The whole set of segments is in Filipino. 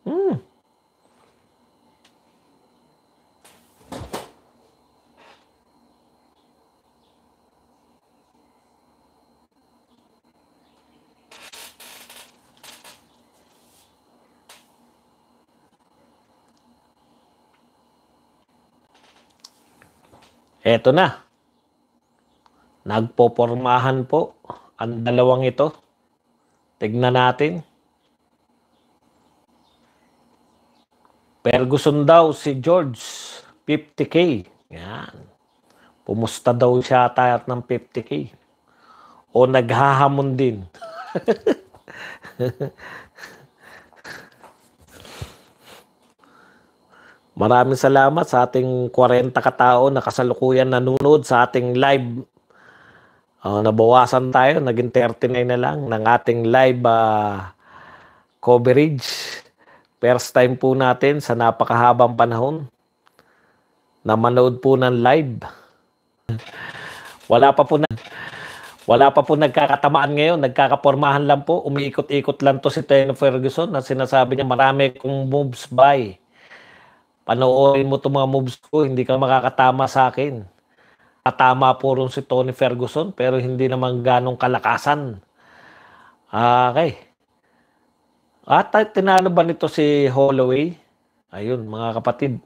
Hmm. Eto na. Nagpopormahan po ang dalawang ito. Tignan natin. Ferguson daw si George, 50K. Yan. Pumusta daw siya tayo ng 50K. O naghahamon din. Maraming salamat sa ating 40 katao na kasalukuyan nanonood sa ating live. Nabawasan tayo, naging 39 na lang ng ating live coverage. First time po natin sa napakahabang panahon na manood po ng live. Wala pa po nagkakatamaan ngayon, nagkakapormahan lang po, umiikot-ikot lang to si Tony Ferguson na sinasabi niya marami kong moves by. Panoorin mo itong mga moves ko, hindi ka makakatama sa akin. Katama po rin si Tony Ferguson pero hindi naman ganong kalakasan. Okay. At tinalo ba nito si Holloway? Ayun, mga kapatid.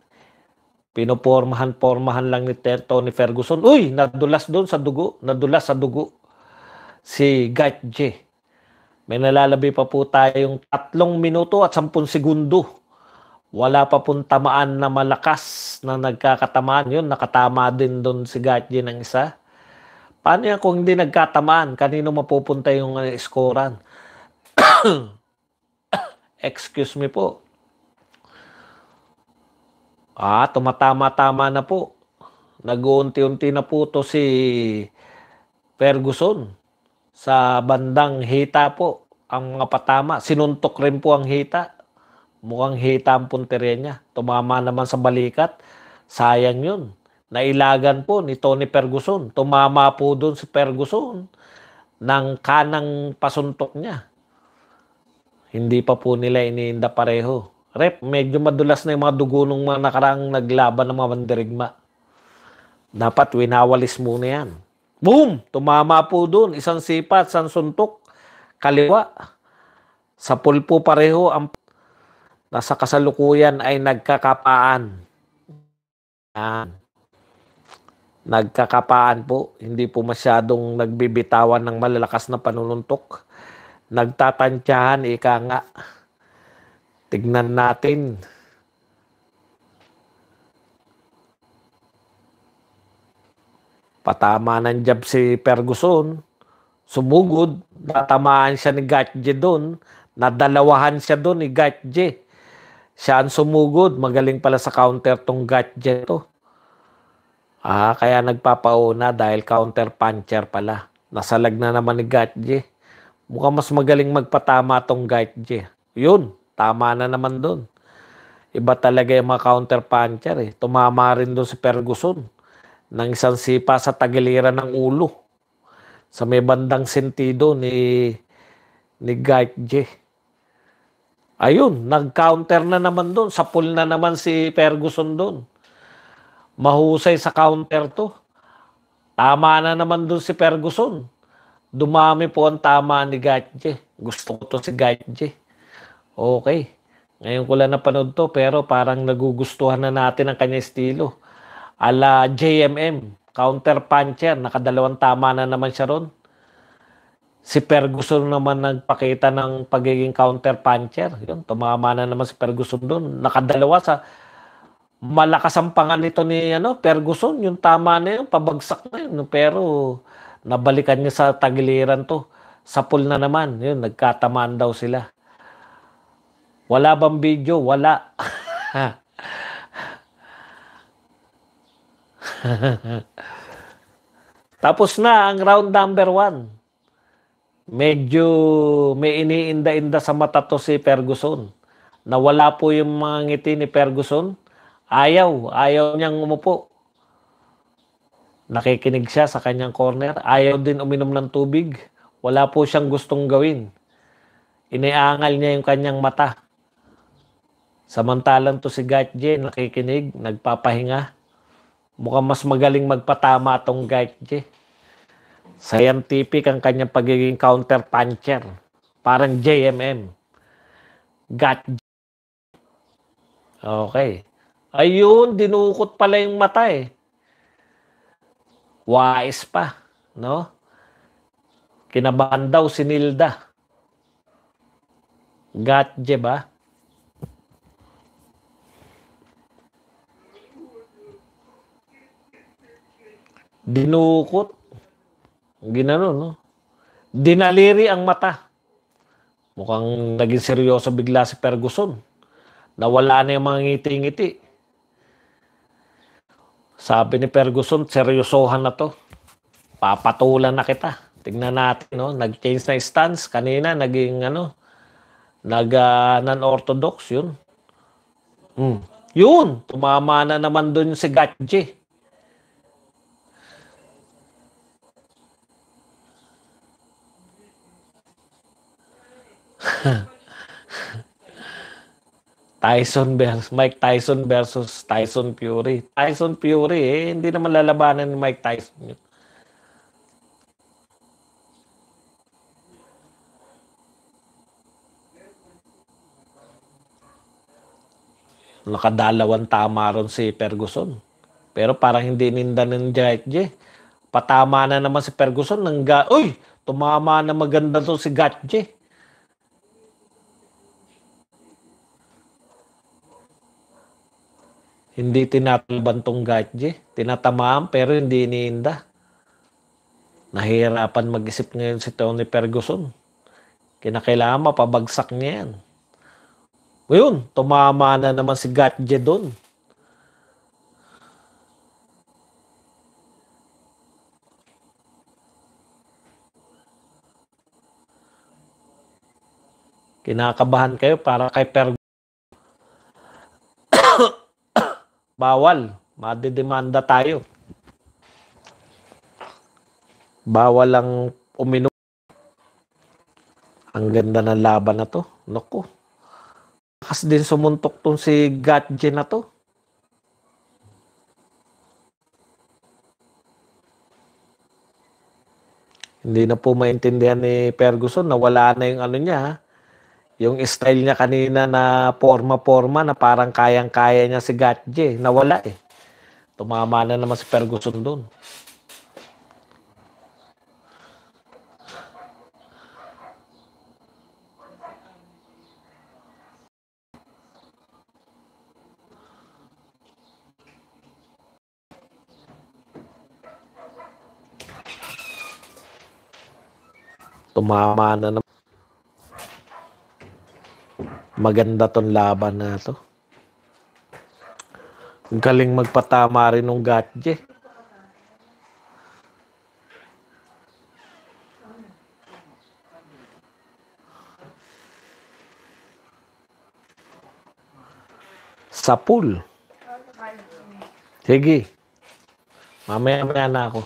Pinopormahan lang ni Tony Ferguson. Uy, nadulas doon sa dugo. Nadulas sa dugo. Si Gaethje. May nalalabi pa po tayong 3 minuto at 10 segundo. Wala pa pong tamaan na malakas na nagkakatamaan. Yun, nakatama din doon si Gaethje ng isa. Paano yan kung hindi nagkatamaan? Kanino mapupunta yung scorean? Excuse me po. Tumatama-tama na po. Nag-uunti-unti na po to si Ferguson. Sa bandang hita po, ang mga patama. Sinuntok rin po ang hita. Mukhang hita ang punteriya niya. Tumama naman sa balikat. Sayang yun. Nailagan po ni Tony Ferguson. Tumama po doon si Ferguson ng kanang pasuntok niya. Hindi pa po nila iniinda pareho. Rep, medyo madulas na yung mga dugo ng mga nakaraang naglaban ng mga mandirigma. Dapat winawalis muna yan. Boom! Tumama po doon. Isang sipat, isang suntok. Kaliwa. Sa pulpo pareho, ang nasa kasalukuyan ay nagkakapaan. Yan. Nagkakapaan po. Hindi po masyadong nagbibitawan ng malalakas na panununtok. Nagtatantyahan, ika nga. Tignan natin. Patama ng jab si Ferguson. Sumugod. Natamaan siya ni Gaethje doon. Nadalawahan siya doon ni Gaethje. Siya ang sumugod. Magaling pala sa counter tong Gaethje to. Kaya nagpapauna dahil counter puncher pala. Nasalag na naman ni Gaethje. Mukhang mas magaling magpatama tong Gaethje. Yun, tama na naman doon. Iba talaga yung mga counter puncher eh. Tumama rin doon si Ferguson ng isang sipa sa tagiliran ng ulo. Sa may bandang sentido ni Gaethje. Ayun, nag-counter na naman doon. Sa pool na naman si Ferguson doon. Mahusay sa counter to. Tama na naman doon si Ferguson. Dumami po ang tama ni Gaethje. Gusto ko to si Gaethje. Okay. Ngayon ko lang napanood to pero parang nagugustuhan na natin ang kanya estilo. Ala JMM, counter puncher, nakadalawang tama na naman siya ron. Si Ferguson naman nagpakita ng pagiging counter puncher. Yun, tumama na naman si Ferguson doon. Nakadalawa sa malakas ang pangan nito ni Ferguson. Yung tama na yun, pabagsak na yun. Pero nabalikan niya sa tagiliran to. Sa pool na naman. Yun, nagkatamaan daw sila. Wala bang video? Wala. Tapos na ang round number 1. Medyo may iniinda-inda sa mata to si Ferguson. Nawala po yung mga ngiti ni Ferguson. Ayaw niyang umupo. Nakikinig siya sa kanyang corner. Ayaw din uminom ng tubig. Wala po siyang gustong gawin. Iniangal niya yung kanyang mata. Samantalang to si Gatje, nakikinig, nagpapahinga. Mukhang mas magaling magpatama tong Gatje. Scientific ang kanyang pagiging counter-puncher. Parang JMM. Gatje. Okay. Ayun, dinukot pala yung mata eh. Wais pa, no? Kinabahan daw si Nilda. Gatje ba? Dinukot. Ginano, no? Dinaliri ang mata. Mukhang naging seryoso bigla si Ferguson. Nawala na yung mga ngiti-ngiti. Sabi ni Ferguson, seryosohan na to. Papatulan na kita. Tingnan natin, no? Nag-change na stance. Kanina, naging, non-orthodox, yun. Yun, tumama na naman dun si Gatje. Mike Tyson versus Tyson Fury. Tyson Fury, hindi naman lalabanan ni Mike Tyson. Nakadalawang tama ron si Ferguson. Pero parang hindi ninda ng Gatje. Patama na naman si Ferguson. Uy! Tumama na maganda to si Gatje. Hindi tinatalaban tong Gatje. Tinatamaan pero hindi iniinda. Nahihirapan mag-isip ngayon si Tony Ferguson. Kinakailangan mapabagsak niya yan. Ngayon, tumama na naman si Gatje doon. Kinakabahan kayo para kay Ferguson. Bawal. Madidemanda tayo. Bawal ang uminom. Ang ganda ng laban na to. Naku. Lakas din sumuntok tong si Gatje na to. Hindi na po maintindihan ni Ferguson na wala na yung niya. Yung style niya kanina na forma-forma na parang kayang-kaya niya si Gatje. Nawala eh. Tumama na naman si Ferguson doon. Tumama na naman. Maganda tong laban na to. Galing magpatama rin ng Gatje. Sa pool. Sige. Mamaya na ako.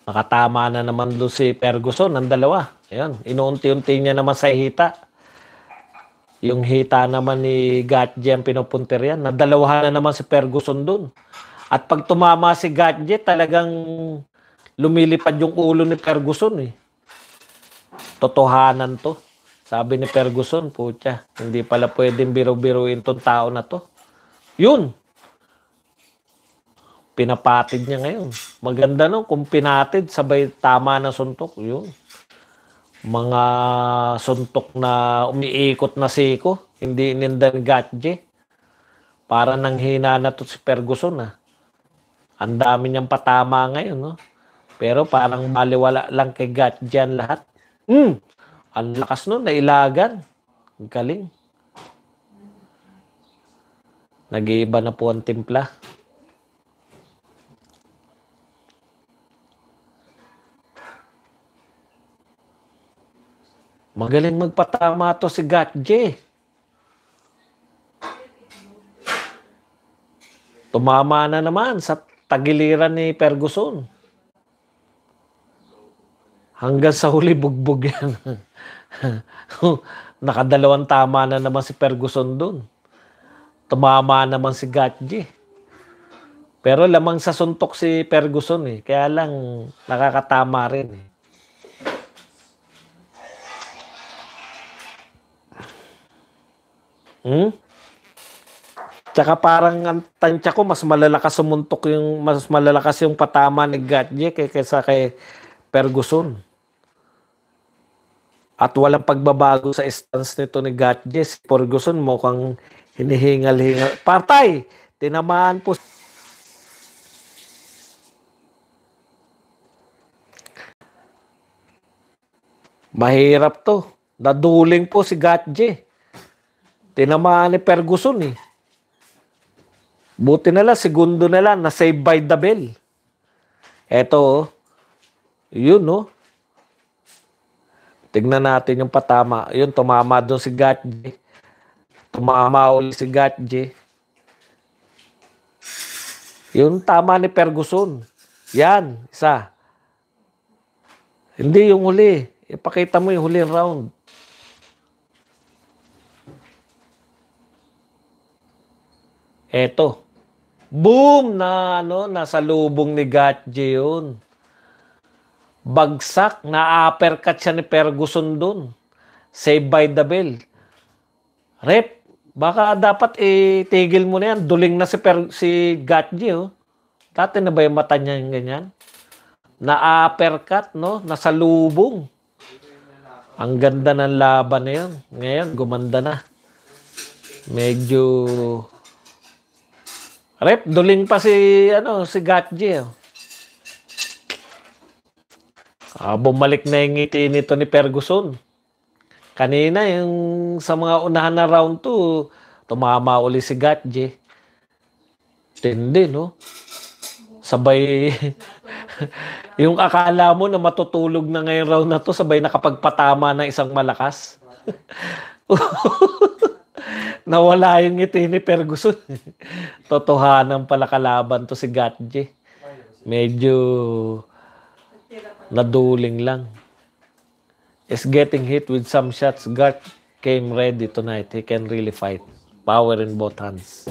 Nakatama na naman doon si Ferguson ng dalawa. Ayan, inuunti-unti niya naman sa hita. Yung hita naman ni Gatje ang pinupuntir yan. Nadalawahan na naman si Ferguson doon. At pag tumama si Gatje, talagang lumilipad yung ulo ni Ferguson eh. Totohanan to. Sabi ni Ferguson, putya, hindi pala pwedeng biro-biruin tong tao na to. Yun. Pinapatid niya ngayon. Maganda no, kung pinatid, sabay tama na suntok. Yun. Mga suntok na umiikot na siko. Hindi inindan Gatje. Para nang hina na to si Ferguson ah. Ang dami niyang patama ngayon no. Pero parang maliwala lang kay Gatje ang lahat. Ang lakas nun, nailagan. Ang galing. Nag-iiba na po ang timpla. Magaling magpatama to si Gatje. Tumama na naman sa tagiliran ni Ferguson. Hanggang sa huli bugbog yan. Nakadalawang tama na naman si Ferguson doon. Tumama naman si Gatje. Pero lamang sa suntok si Ferguson eh. Kaya lang nakakatama rin eh. Tsaka parang ang tansya ko mas malalakas sumuntok yung mas malalakas yung patama ni Gatje kaysa kay Ferguson. At walang pagbabago sa stance nito ni Gatje. Si Ferguson mukhang hinihingal-hingal. Partay! Tinamaan po. Mahirap to. Naduling po si Gatje. Tinamaan ni Ferguson eh. Buti na lang, segundo na lang, na-save by the bell. Eto, yun no. Tignan natin yung patama. Yun, tumama doon si Gatje. Tumama ulit si Gatje. Yung tama ni Ferguson. Yan, isa. Hindi yung huli. Ipakita mo yung huling round. Eto. Boom! Nasa lubong ni Gatje yun. Bagsak. Na-uppercut siya ni Ferguson dun. Save by the bell. Rep, baka dapat itigil mo na yan. Duling na si Gatje. Oh. Dati na ba yung mata niya yung ganyan? Na-uppercut, no? Nasa lubong. Ang ganda ng laban na yun. Ngayon, gumanda na. Medyo... Rep, duling pa si Gatje. Bumalik na yung ngiti nito ni Ferguson. Kanina, yung sa mga unahan na round 2, tumama uli si Gatje. Tindi, no? Sabay, yung akala mo na matutulog na ngayong round na to, sabay nakapagpatama ng isang malakas. Nawala yung ngiti ni Ferguson. Totohanan pala kalaban to si Gatje. Medyo naduling lang. Is getting hit with some shots. Gat came ready tonight. He can really fight. Power in both hands.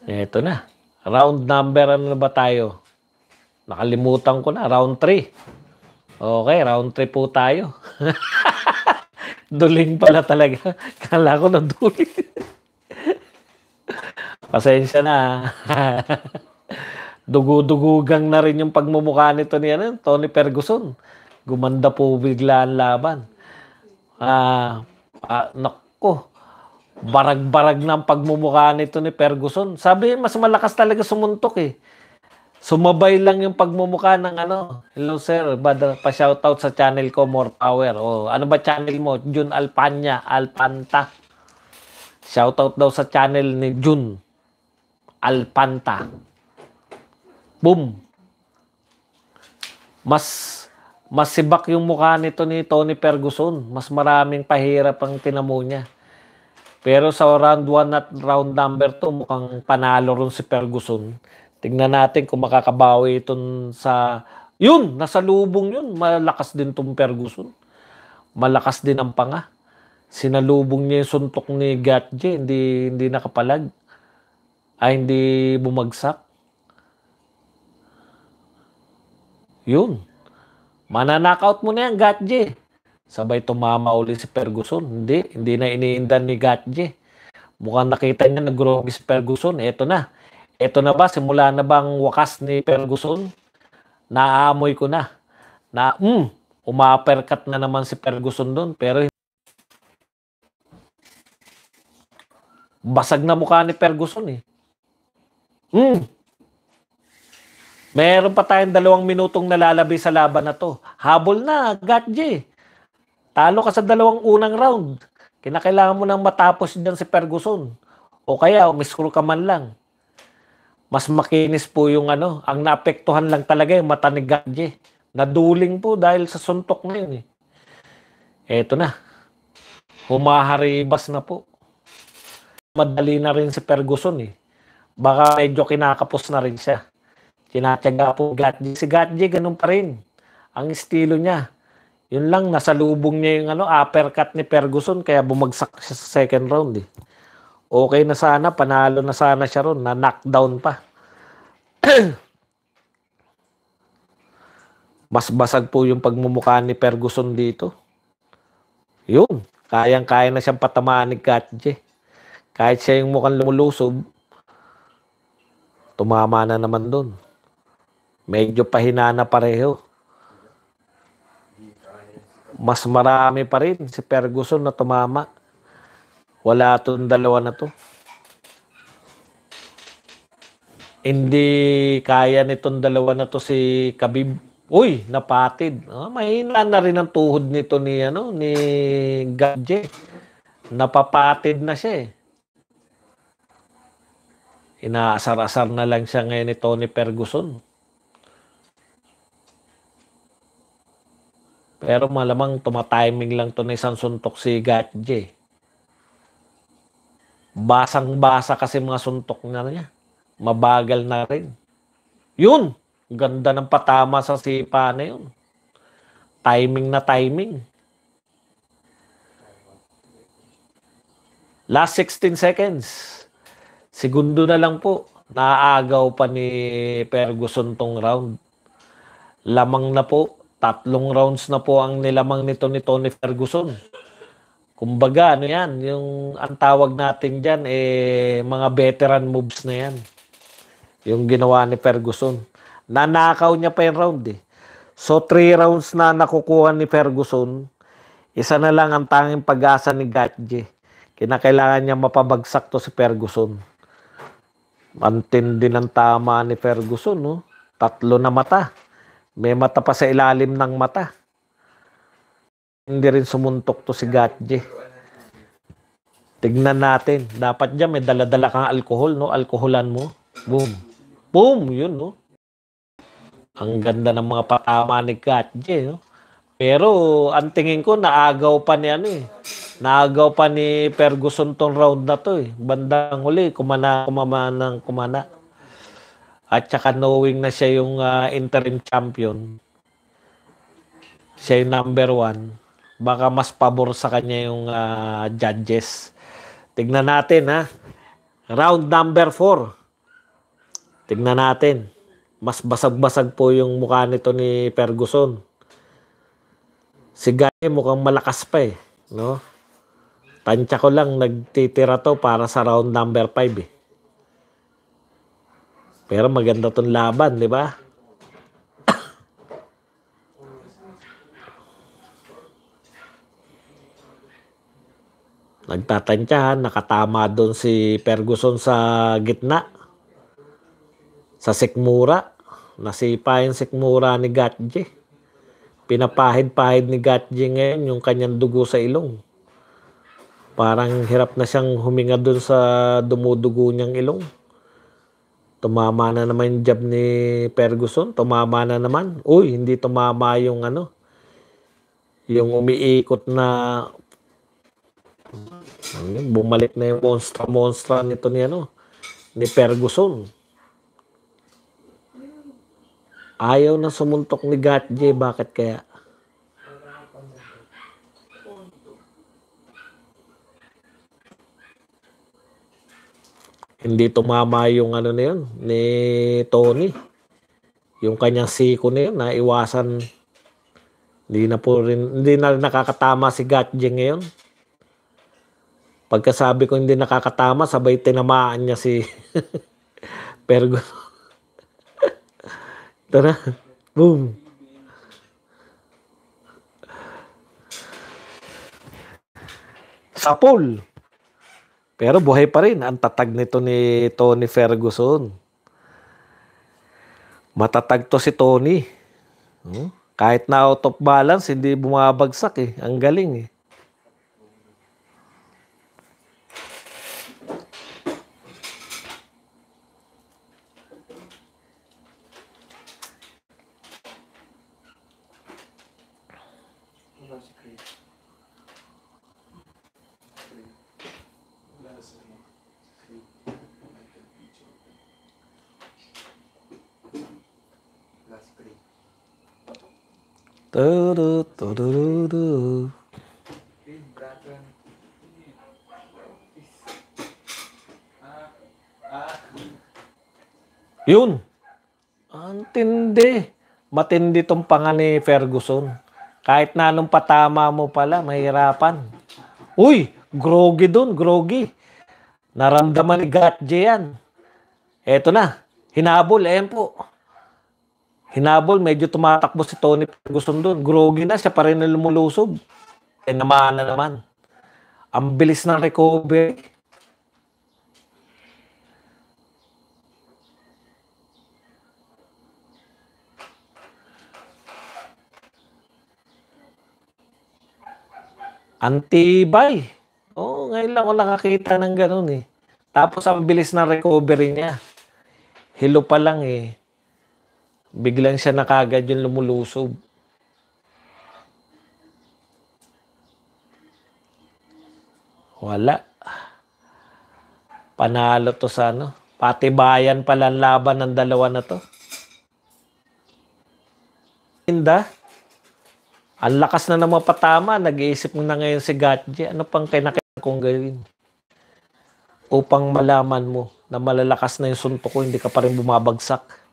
Ito na. Round number ano na ba tayo? Nakalimutan ko na. Round 3. Okay, round 3 po tayo. Duling pala talaga. Kala ko na duling. Pasensya na. Dugu-dugugang na rin yung pagmumukha nito ni Tony Ferguson. Gumanda po bigla ang laban. Nako. Barag-barag na ang pagmumukha nito ni Ferguson. Sabi, mas malakas talaga sumuntok eh. Sumabay lang yung pagmumukha ng Hello sir, pa-shoutout sa channel ko, More Power. Ano ba channel mo? Jun Alpanta. Shoutout daw sa channel ni Jun Alpanta. Boom. Mas sibak yung mukha nito ni Tony Ferguson. Mas maraming pahirap ang tinamo niya. Pero sa round 1 at round number 2, mukhang panalo rin si Ferguson. Tingnan natin kung makakabawi itong sa... Yun! Nasa lubong yun. Malakas din itong Ferguson. Malakas din ang panga. Sinalubong niya yung suntok ni Gatje. Hindi nakapalag. Hindi bumagsak. Yun. Mananakaut mo na yan, Gatje. Sabay tumama uli si Ferguson. Hindi na iniindan ni Gatje. Mukhang nakita niya nag-grogi si Ferguson. Eto na. Ito na ba? Simula na bang wakas ni Ferguson? Naaamoy ko na. Umaperkat na naman si Ferguson doon. Pero basag na mukha ni Ferguson eh. Meron pa tayong 2 minutong nalalabi sa laban na to. Habol na, Gatje. Talo ka sa 2 unang round. Kinakailangan mo nang matapos dyan si Ferguson. O kaya, umiscrew ka man lang. Mas makinis po yung ang naapektuhan lang talaga yung mata ni Gatje. Naduling po dahil sa suntok na yun eh. Eto na. Humaharibas na po. Madali na rin si Ferguson eh. Baka medyo kinakapos na rin siya. Tinatyaga po Gatje. Si Gatje, ganun pa rin. Ang estilo niya. Yun lang, nasa lubong niya yung uppercut ni Ferguson, kaya bumagsak siya sa second round. Eh. Okay na sana, panalo na sana siya ron, na knockdown pa. Mas basag po yung pagmumukha ni Ferguson dito. Yun, kayang-kaya na siyang patamaan ni Gatje. Kahit siya yung mukhang lumulusob, tumama na naman doon. Medyo pahina na pareho. Mas marami pa rin si Ferguson na tumama. Wala itong dalawa na to. Hindi kaya nitong dalawa na to si Khabib. Uy, napatid. Mahina na rin ang tuhod nito ni Gatje. Napapatid na siya eh. Inaasar-asar na lang siya ngayon ni Tony Ferguson. Pero malamang tumatiming lang to na isang suntok si Gatje. Basang-basa kasi mga suntok niya. Mabagal na rin. Yun! Ganda ng patama sa sipa na yun. Timing na timing. Last 16 seconds. Segundo na lang po. Naaagaw pa ni Ferguson tong round. Lamang na po. 3 rounds na po ang nilamang nito ni Tony Ferguson. Kumbaga, yan, yung ang tawag natin dyan, mga veteran moves na yan. Yung ginawa ni Ferguson. Nanakaw niya pa yung round eh. So, 3 rounds na nakukuha ni Ferguson. Isa na lang ang tanging pag-asa ni Gatje. Kinakailangan niya mapabagsak to si Ferguson. Antindi ng tama ni Ferguson, no? 3 na mata. May mata pa sa ilalim ng mata. Hindi rin sumuntok to si Gatje. Tignan natin. Dapat dyan may dala-dala kang alcohol, no? Alkoholan mo. Boom. Boom! Yun, no? Ang ganda ng mga patama ni Gatje, no? Pero ang tingin ko naagaw pa ni Naagaw pa ni Ferguson tong round na to eh. Bandang huli, kumana. At saka knowing na siya yung interim champion. Siya yung number 1. Baka mas pabor sa kanya yung judges. Tignan natin ha. Round number 4. Tignan natin. Mas basag-basag po yung mukha nito ni Ferguson. Si Gatje mukhang malakas pa eh. No? Tansya ko lang nagtitira to para sa round number 5 eh. Pero maganda tong laban, di ba? Nagtatansyahan, nakatama doon si Ferguson sa gitna. Sa sikmura. Nasipa yung sikmura ni Gatje. Pinapahid-pahid ni Gatje ngayon yung kanyang dugo sa ilong. Parang hirap na siyang huminga doon sa dumudugo niyang ilong. Tumama na naman yung jab ni Ferguson. Tumama na naman. Uy, hindi tumama yung yung umiikot na bumalik na yung monstra nito ni Ferguson. Ayaw na sumuntok ni Gatje. Bakit kaya? Hindi tumama yung na yun ni Tony. Yung kanyang siko na yun, naiwasan. Hindi na nakakatama si Gatje ngayon. Pagkasabi ko hindi nakakatama, sabay tinamaan niya si Ferguson. Ito na. Boom. Sa pool. Pero buhay pa rin. Ang tatag nito ni Tony Ferguson. Matatag to si Tony. Kahit na out of balance, hindi bumabagsak eh. Ang galing eh. Turu, tururu. Yun. Ang tindi. Matindi tong panga ni Ferguson. Kahit na anong patama mo pala, mahirapan. Uy, groggy dun, groggy. Naramdaman ni Gatje yan. Eto na, hinabol, ayan po. Hinabol, medyo tumatakbo si Tony Ferguson dun. Groggy na, siya pa rin na lumulusob. Naman na naman. Ang bilis ng recovery. Antibay. Oo, ngayon lang ako nakakita ng ganun eh. Tapos ang bilis ng recovery niya. Hilo pa lang eh. Biglang siya na kagad yung lumulusob. Wala. Panalo to sa ano. Patibayan pala ang laban ng dalawa na to. Hinda. Ang lakas na naman patama. Nag-iisip mo na ngayon si Gatje. Ano pang kinakailangan kong gawin? Upang malaman mo na malalakas na yung suntok ko, hindi ka pa rin bumabagsak.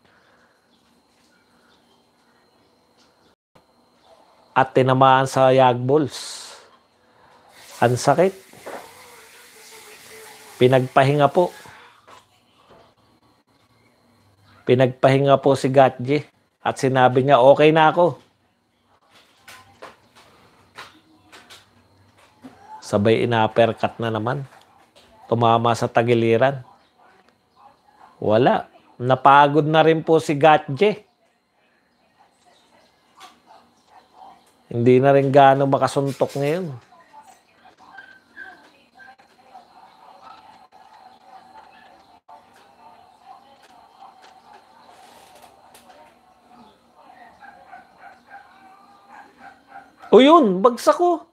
At tinamaan sa yagballs. Ang sakit. Pinagpahinga po. Pinagpahinga po si Gatje. At sinabi niya, okay na ako. Sabay ina-uppercut na naman. Tumama sa tagiliran. Wala. Napagod na rin po si Gatje. Hindi na rin gaano makasuntok ngayon. O yun, bagsak ko.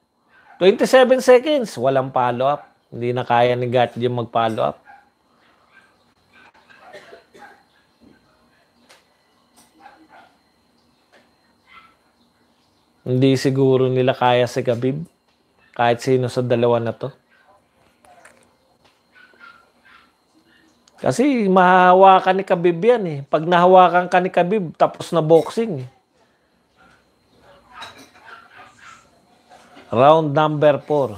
27 seconds. Walang follow-up. Hindi na kaya ni Gatje mag-follow up. Hindi siguro nila kaya si Khabib. Kahit sino sa dalawa na to. Kasi mahahawakan ni Khabib yan eh. Pag nahawakan ka ni Khabib, tapos na boxing eh. Round number 4.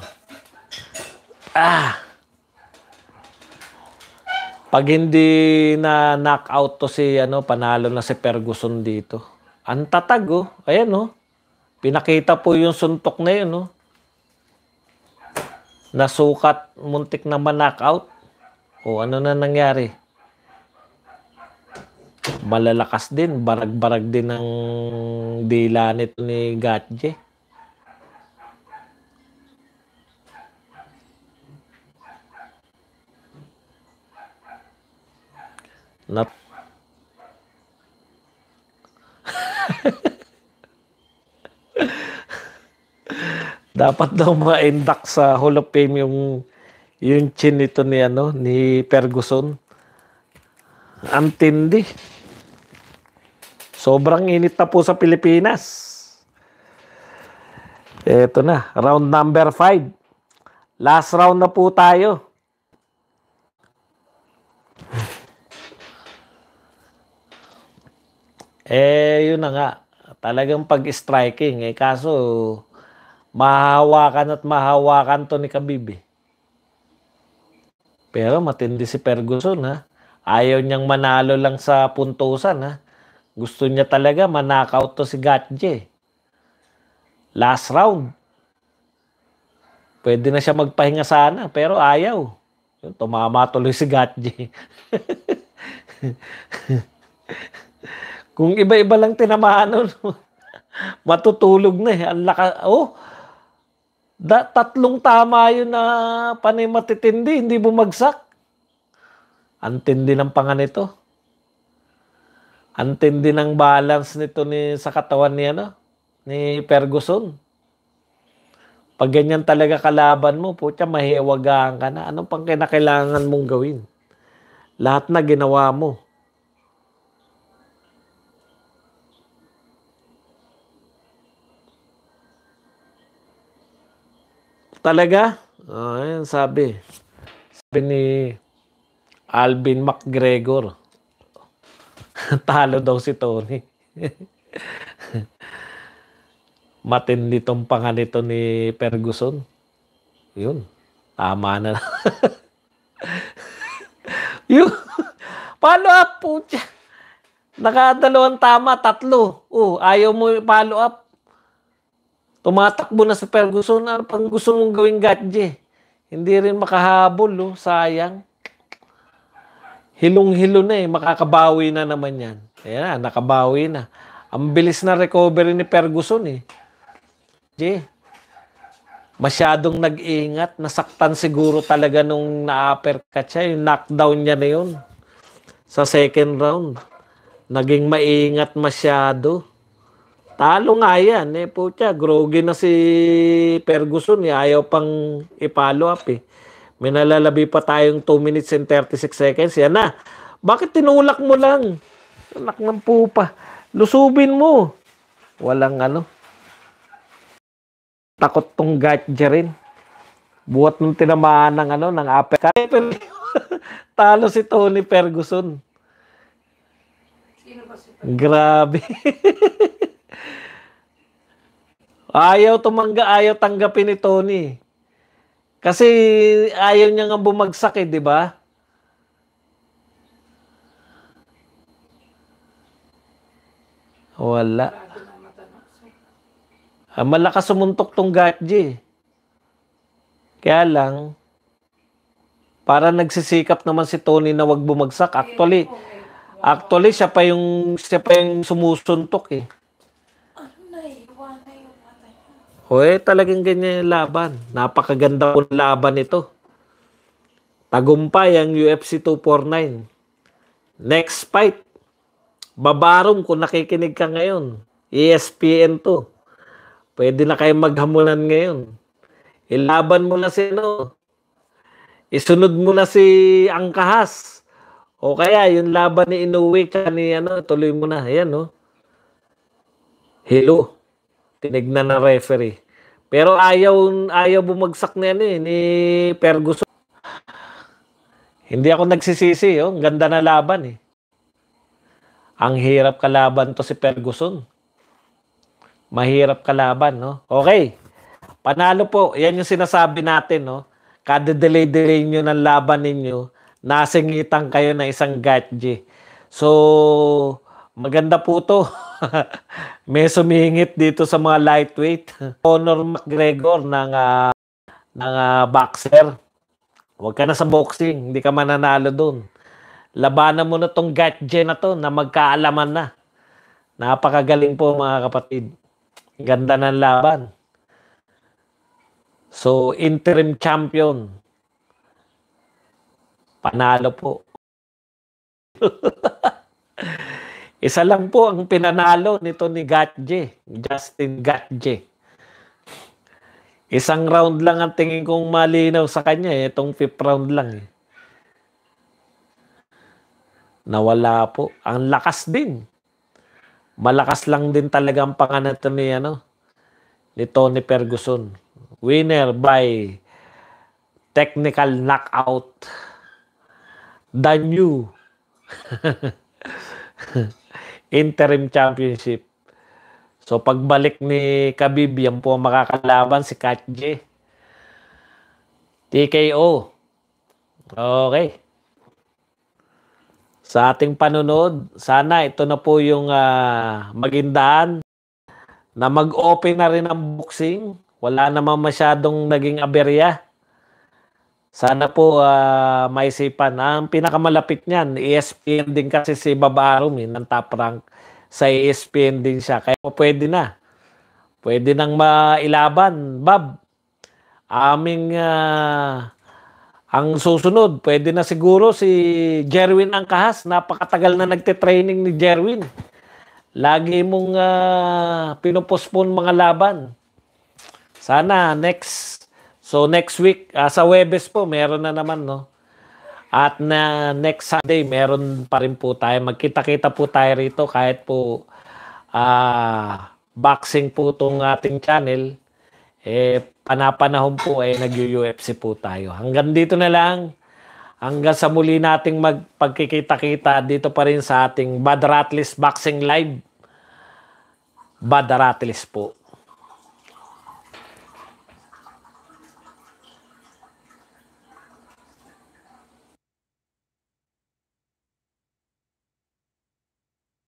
Pag hindi na knockout to si panalo na si Ferguson dito. Ang tatag oh. Ayan oh. Pinakita po yung suntok na yun oh. Nasukat, muntik na ma-knockout. O ano na nangyari? Malalakas din, barag-barag din ng dila nito ni Gatje. Dapat daw ma-induct sa Hall of Fame yung chin nito ni Ferguson. Ang tindi. Sobrang init na po sa Pilipinas. Eto na, round number 5. Last round na po tayo. Yun na nga. Talagang pag-striking. Kaso, mahahawakan at mahahawakan to ni Khabib eh. Pero matindi si Ferguson ha. Ayaw niyang manalo lang sa puntusan ha. Gusto niya talaga manakaut to si Gatje. Last round. Pwede na siya magpahinga sana pero ayaw. Tumama tuloy si Gatje. Kung iba-iba lang tinamaan matutulog na eh. Ang lakas. Oh, tatlong tama yun na panay matitindi, hindi bumagsak. Ang tindi ng panga nito. Ang tindi ng balance nito sa katawan ni Ferguson. Pag ganyan talaga kalaban mo, putya, mahiwagaan ka na. Anong pang kinakailangan mong gawin? Lahat na ginawa mo. Talaga? Ayun, sabi. Sabi ni Alvin McGregor. Talo daw si Tony. Matindi tong panganito ni Ferguson. Yun. Tama na. Yun. Follow up po. Nakadalawang tama, 3. Ayaw mo follow up. Tumatakbo na sa Ferguson. Ano pang gusto mong gawing Gatje? Hindi rin makahabol, sayang. Hilong-hilo na makakabawi na naman yan. Ayan, nakabawi na. Ang bilis na recovery ni Ferguson Masyadong nag-iingat. Nasaktan siguro talaga nung na-uppercut siya. Yung knockdown niya na yun. Sa second round. Naging maingat masyado. Talo nga yan. Groggy na si Ferguson. Ayaw pang i-follow up May nalalabi pa tayong 2 minutes and 36 seconds. Yan na. Bakit tinulak mo lang? Anak ng pupa. Lusubin mo. Walang takot tong Gatje rin. Buhat nung tinamaan ng uppercut. Talo si Tony Ferguson. Grabe. ayaw tanggapin ni Tony. Kasi ayaw niya nga bumagsak di ba? Wala. Malakas sumuntok tong Gatje. Kaya lang, para nagsisikap naman si Tony na wag bumagsak. Actually, siya pa yung sumusuntok talagang ganyan yung laban. Napakaganda po laban ito. Tagumpay ang UFC 249. Next fight. Babarum kung nakikinig ka ngayon. ESPN to. Pwede na kayo maghamulan ngayon. Ilaban mo na isunod mo na si Angkahas. O kaya yung laban ni Inoue ni tuloy mo na. Ayan Hello. Tinignan na referee. Pero ayaw bumagsak na ni Ferguson. Hindi ako nagsisisi. Ang ganda na laban Ang hirap kalaban to si Ferguson. Mahirap kalaban, Okay. Panalo po. Yan yung sinasabi natin, Kada delay nyo ng laban ninyo, nasingitan kayo ng isang Gatje. So, maganda po to. May sumingit dito sa mga lightweight. Conor McGregor ng boxer. Huwag ka na sa boxing. Hindi ka mananalo dun. Labanan mo na tong Gatje na to na magkaalaman na. Napakagaling po mga kapatid. Ganda ng laban. So, interim champion. Panalo po. Isa lang po ang pinanalo nito ni Gatje. Justin Gatje. Isang round lang ang tingin kong malinaw sa kanya. Itong 5th round lang. Nawala po. Ang lakas din. Malakas lang din talaga ang panganito ni Tony Ferguson. Winner by technical knockout. The new interim championship. So pagbalik ni Khabib, yan po ang makakalaban si Gatje. TKO. Okay. Sa ating panunod, sana ito na po yung magindaan na mag-open na rin ang boxing. Wala naman masyadong naging aberya. Sana po maisipan. Ang pinakamalapit niyan, ESPN din kasi si Babarum ng Top Rank. Sa ESPN din siya. Kaya pwede na. Pwede nang mailaban. Bob, ang susunod, pwede na siguro si Jerwin Angkahas. Napakatagal na nagte-training ni Jerwin. Lagi mong pinopospone mga laban. Sana next week, sa Webes po, meron na naman, At next Sunday, meron pa rin po tayo. Magkita-kita po tayo rito kahit po boxing po itong ating channel. panapanahon po ay nag-UFC po tayo. Hanggang dito na lang. Hanggang sa muli nating magpagkikita-kita dito pa rin sa ating Bad Rattles Boxing Live. Bad Rattles po.